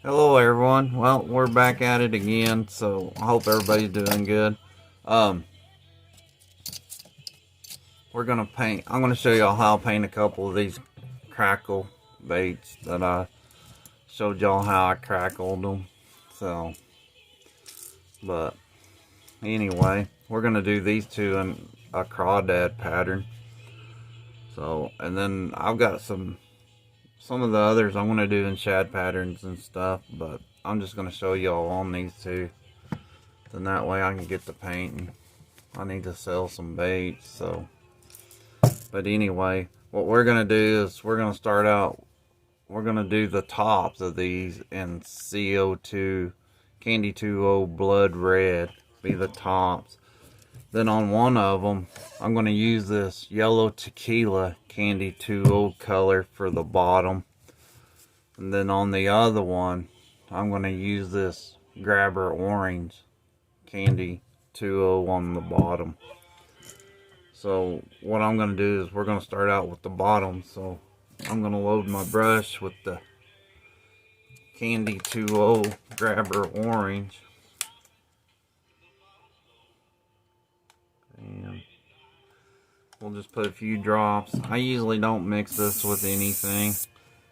Hello everyone. Well, we're back at it again, so I hope everybody's doing good. Um, we're gonna paint. I'm gonna show y'all how I paint a couple of these crackle baits that I showed y'all how I crackled them. So, but anyway, we're gonna do these two in a crawdad pattern. So, and then I've got some of the others I'm gonna do in shad patterns and stuff, but I'm just gonna show y'all on these two. Then that way I can get the painting. I need to sell some baits, so. But anyway, what we're gonna do is we're gonna start out. We're gonna do the tops of these in CO2, Candy 2O Blood Red. Be the tops. Then on one of them, I'm gonna use this yellow tequila Candy 2O color for the bottom. And then on the other one, I'm gonna use this grabber orange Candy 2O on the bottom. So what I'm going to do is we're going to start out with the bottom. So I'm going to load my brush with the Candy 2O Grabber Orange. And we'll just put a few drops. I usually don't mix this with anything.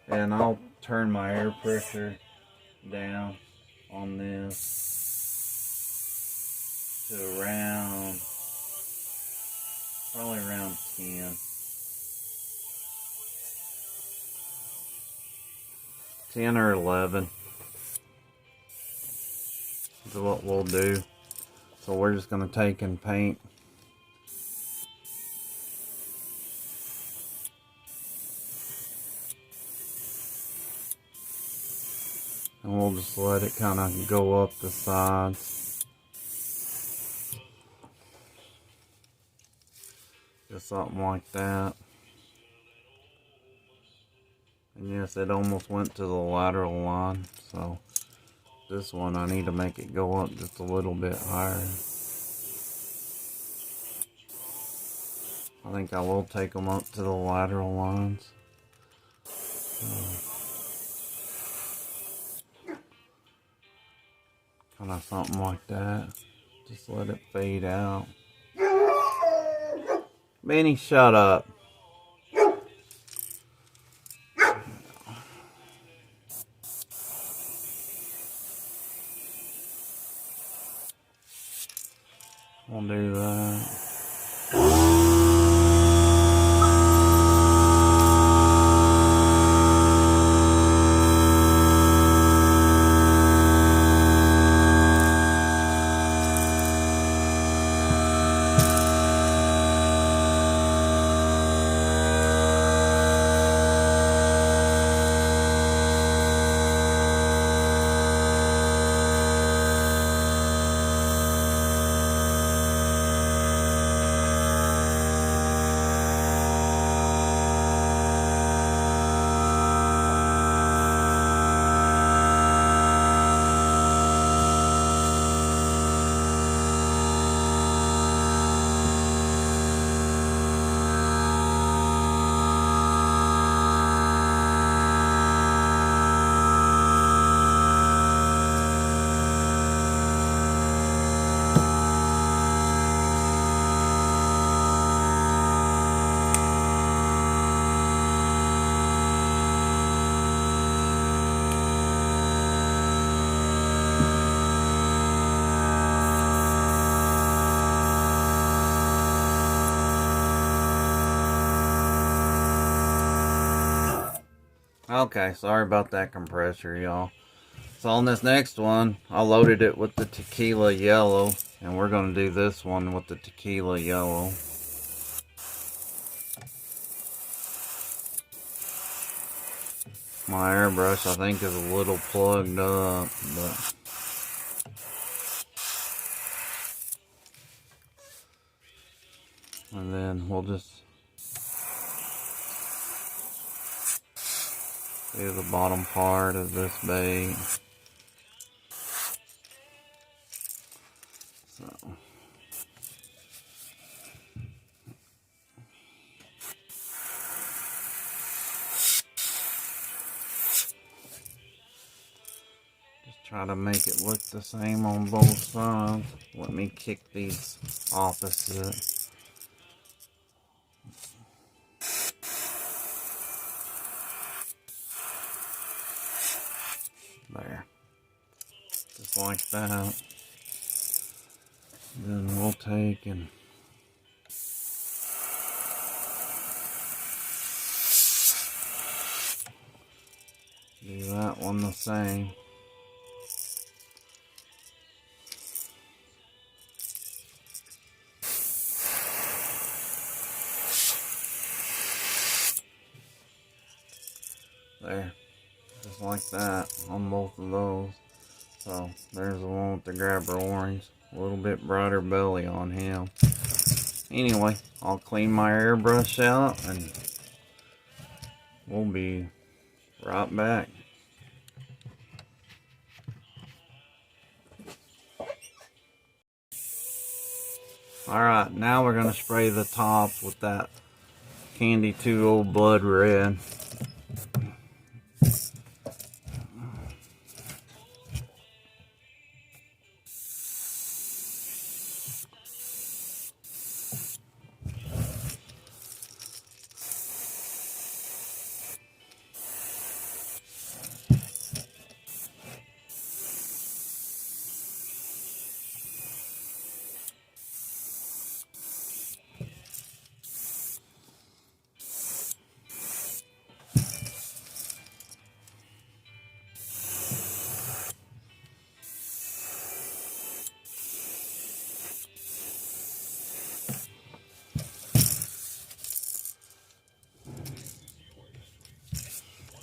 And I'll turn my air pressure down on this to around, probably around 10. 10 or 11 is what we'll do. So we're just going to take and paint. And we'll just let it kind of go up the sides. Just something like that. And yes, it almost went to the lateral line. So this one I need to make it go up just a little bit higher. I think I will take them up to the lateral lines. Kind of something like that. Just let it fade out. Benny, shut up. We'll do that. Okay, sorry about that compressor, y'all. So on this next one, I loaded it with the tequila yellow, and we're going to do this one with the tequila yellow. My airbrush, I think, is a little plugged up, but and then we'll just do the bottom part of this bait. So try to make it look the same on both sides. Let me kick these opposite. There. Just like that. Then we'll take and do that one the same. There. Just like that on both of those. So there's the one with the grabber orange. A little bit brighter belly on him. Anyway, I'll clean my airbrush out and we'll be right back. Alright, now we're going to spray the tops with that Candy 2 Old Blood Red.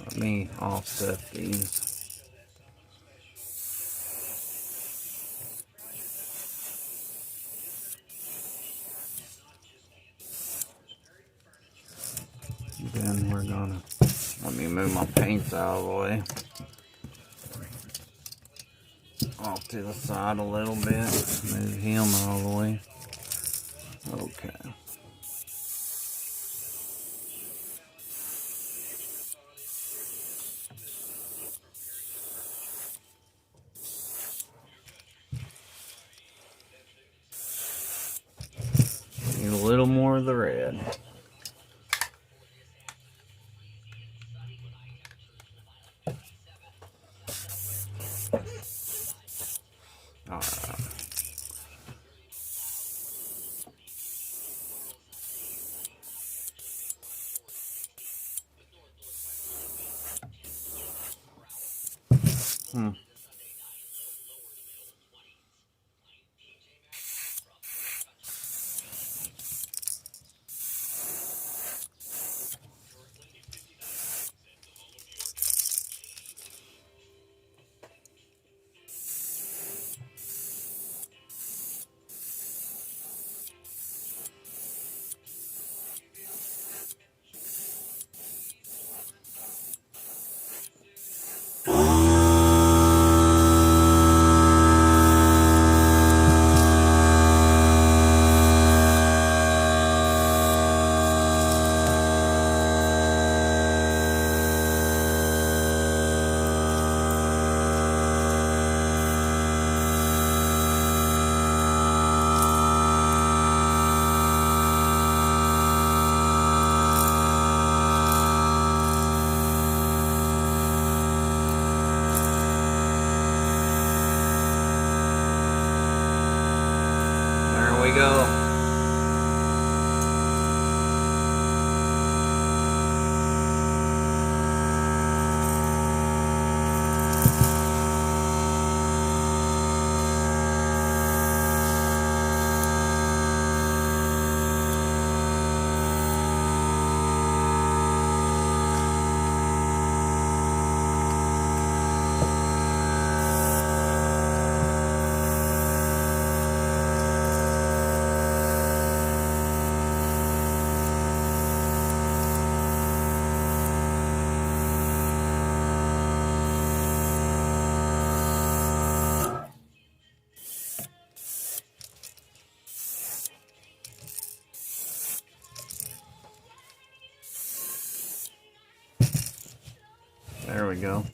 Let me offset these. Then we're gonna, let me move my paints out of the way. Off to the side a little bit. Move him out of the way. Okay. Need a little more of the red. Alright. We go. There we go.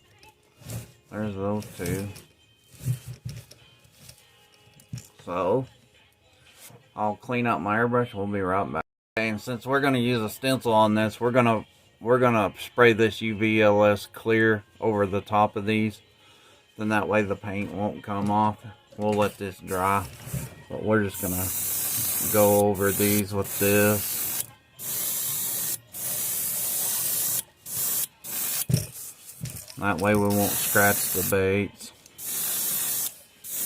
There's those two. So I'll clean up my airbrush. We'll be right back. Okay, and since we're gonna use a stencil on this, we're gonna spray this UVLS clear over the top of these. Then that way the paint won't come off. We'll let this dry, but we're just gonna go over these with this. That way we won't scratch the baits,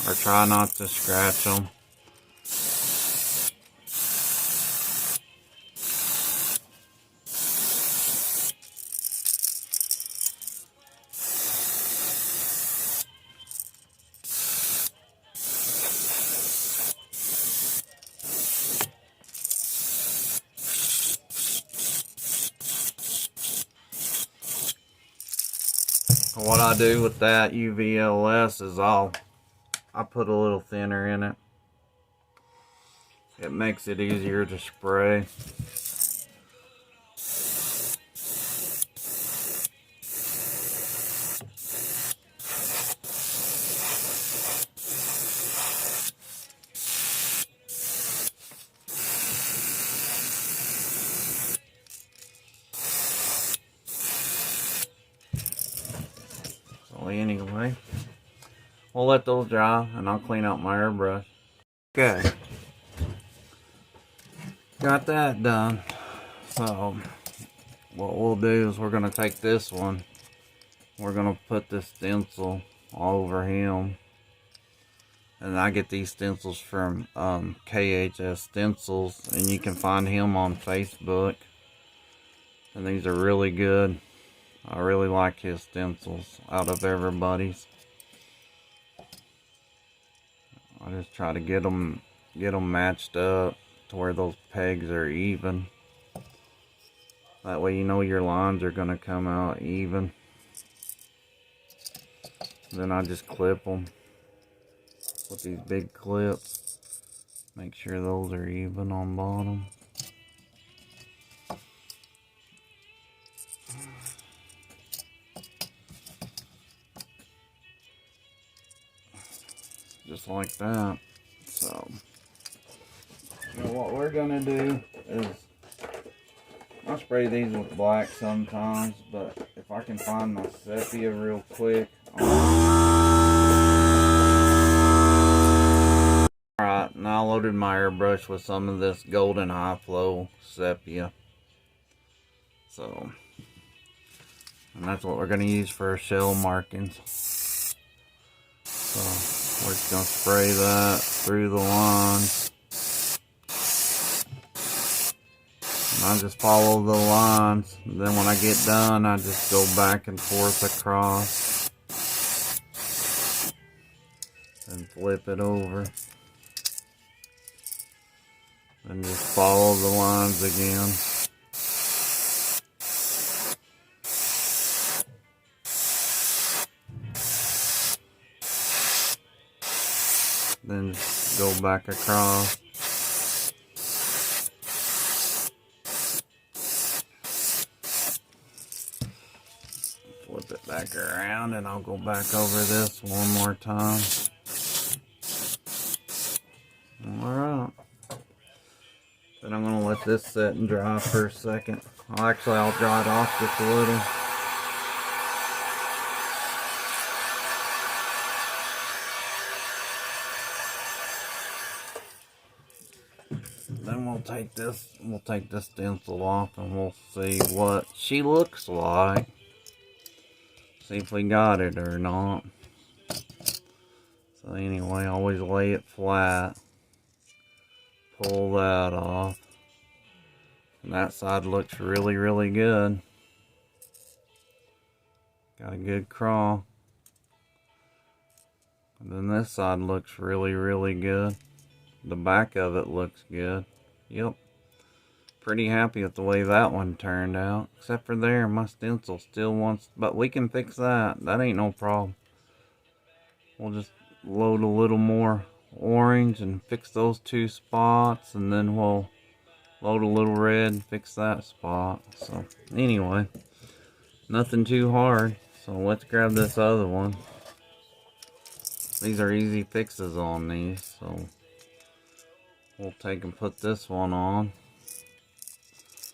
or try not to scratch them. What I do with that UVLS is I put a little thinner in it. It makes it easier to spray. So anyway, we'll let those dry and I'll clean out my airbrush. Okay. Got that done. So what we'll do is we're going to take this one. We're going to put this stencil all over him. And I get these stencils from KHS Stencils. And you can find him on Facebook. And these are really good. I really like his stencils out of everybody's. I just try to get them matched up to where those pegs are even. That way you know your lines are going to come out even. Then I just clip them with these big clips. Make sure those are even on bottom. Just like that. So now what we're gonna do is, I spray these with black sometimes, but if I can find my sepia real quick. Alright, now I loaded my airbrush with some of this golden high flow sepia. So, and that's what we're gonna use for our shell markings. So we're just gonna spray that through the lines. And I just follow the lines. And then when I get done, I just go back and forth across. And flip it over. And just follow the lines again. Then just go back across. Flip it back around and I'll go back over this one more time. Alright. Then I'm going to let this set and dry for a second. I'll dry it off just a little. Then we'll take this stencil off and we'll see what she looks like. See if we got it or not. So anyway, always lay it flat. Pull that off. And that side looks really, really good. Got a good crawl. And then this side looks really, really good. The back of it looks good. Yep. Pretty happy with the way that one turned out. Except for there, my stencil still wants... But we can fix that. That ain't no problem. We'll just load a little more orange and fix those two spots. And then we'll load a little red and fix that spot. So, anyway. Nothing too hard. So, let's grab this other one. These are easy fixes on these. So, we'll take and put this one on.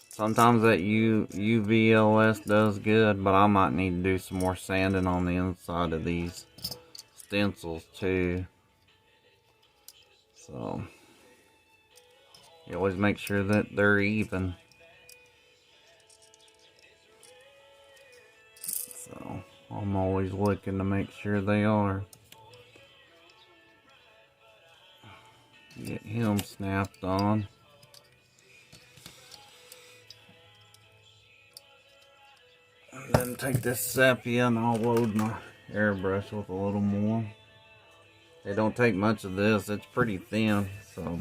Sometimes that UVLS does good, but I might need to do some more sanding on the inside of these stencils too. So you always make sure that they're even. So I'm always looking to make sure they are. Get him snapped on. And then take this sepia and I'll load my airbrush with a little more. It don't take much of this, it's pretty thin, so.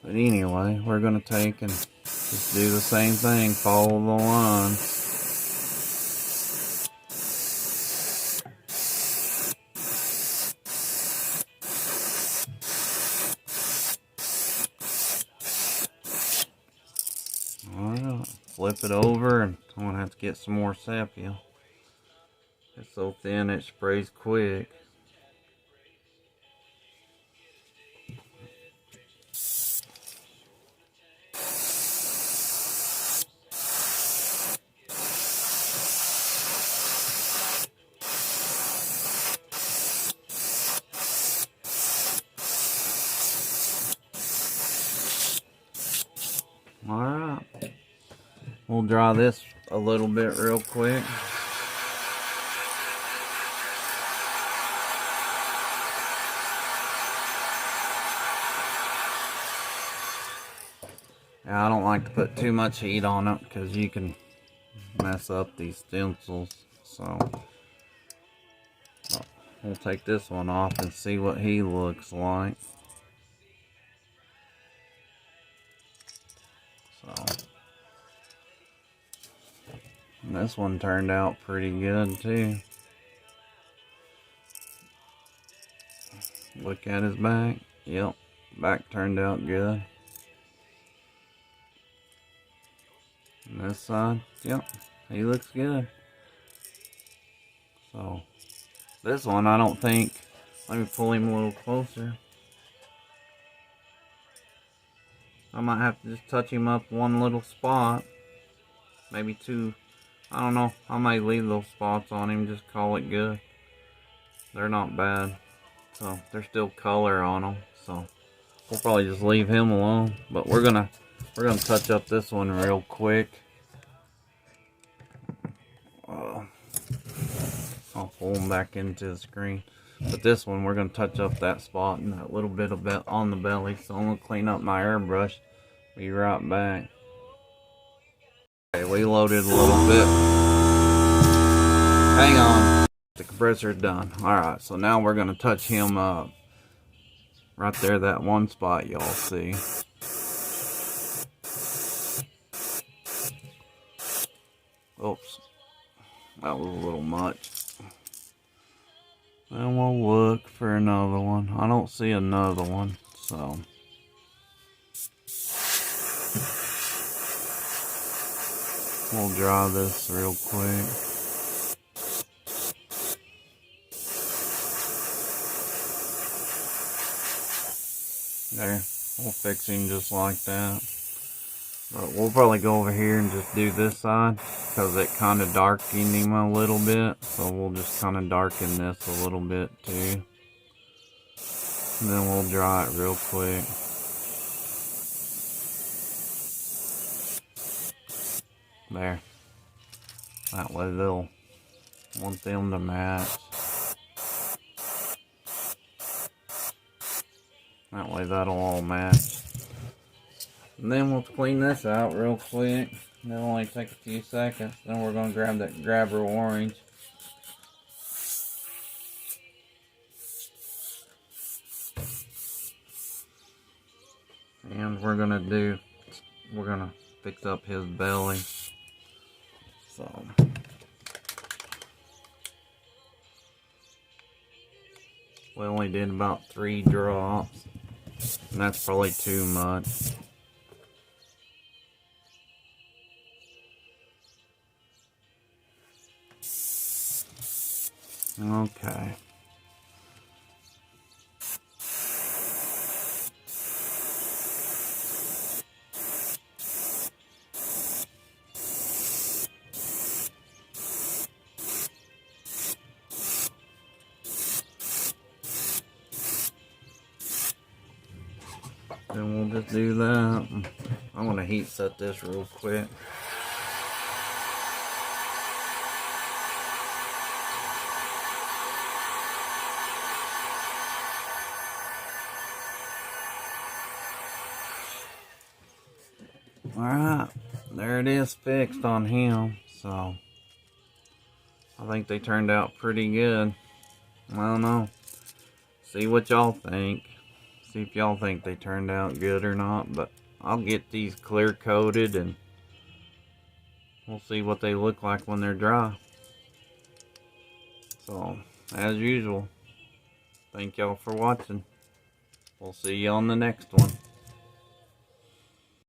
But anyway, we're gonna take and just do the same thing, follow the lines. Alright, flip it over and I'm gonna have to get some more sepia. It's so thin it sprays quick. Alright, we'll dry this a little bit real quick. Now, I don't like to put too much heat on it because you can mess up these stencils. So we'll take this one off and see what he looks like. So and this one turned out pretty good too. Look at his back. Yep, back turned out good. And this side, yep, he looks good. So this one, I don't think, let me pull him a little closer. I might have to just touch him up one little spot, maybe two. I don't know, I may leave those spots on him, just call it good. They're not bad, so there's still color on them, so we'll probably just leave him alone. But we're gonna touch up this one real quick. I'll pull him back into the screen. But this one, we're gonna touch up that spot and that little bit of on the belly. So I'm gonna clean up my airbrush. Be right back. Okay, we loaded a little bit. Hang on. The compressor's done. Alright, so now we're gonna touch him up. Right there, that one spot y'all see. Oops. That was a little much. And we'll look for another one. I don't see another one, so. We'll dry this real quick. There, we'll fix him just like that. But we'll probably go over here and just do this side because it kind of darkened him a little bit. So we'll just kind of darken this a little bit too. And then we'll dry it real quick. There. That way they'll want them to match. That way that'll all match. And then we'll clean this out real quick. It'll only take a few seconds. Then we're gonna grab that grabber orange. And we're gonna fix up his belly. So we only did about 3 drops. And that's probably too much. Okay. Then we'll just do that. I'm gonna heat set this real quick. Alright, there it is fixed on him. So I think they turned out pretty good. I don't know. See what y'all think. See if y'all think they turned out good or not. But I'll get these clear coated and we'll see what they look like when they're dry. So, as usual, thank y'all for watching. We'll see you on the next one.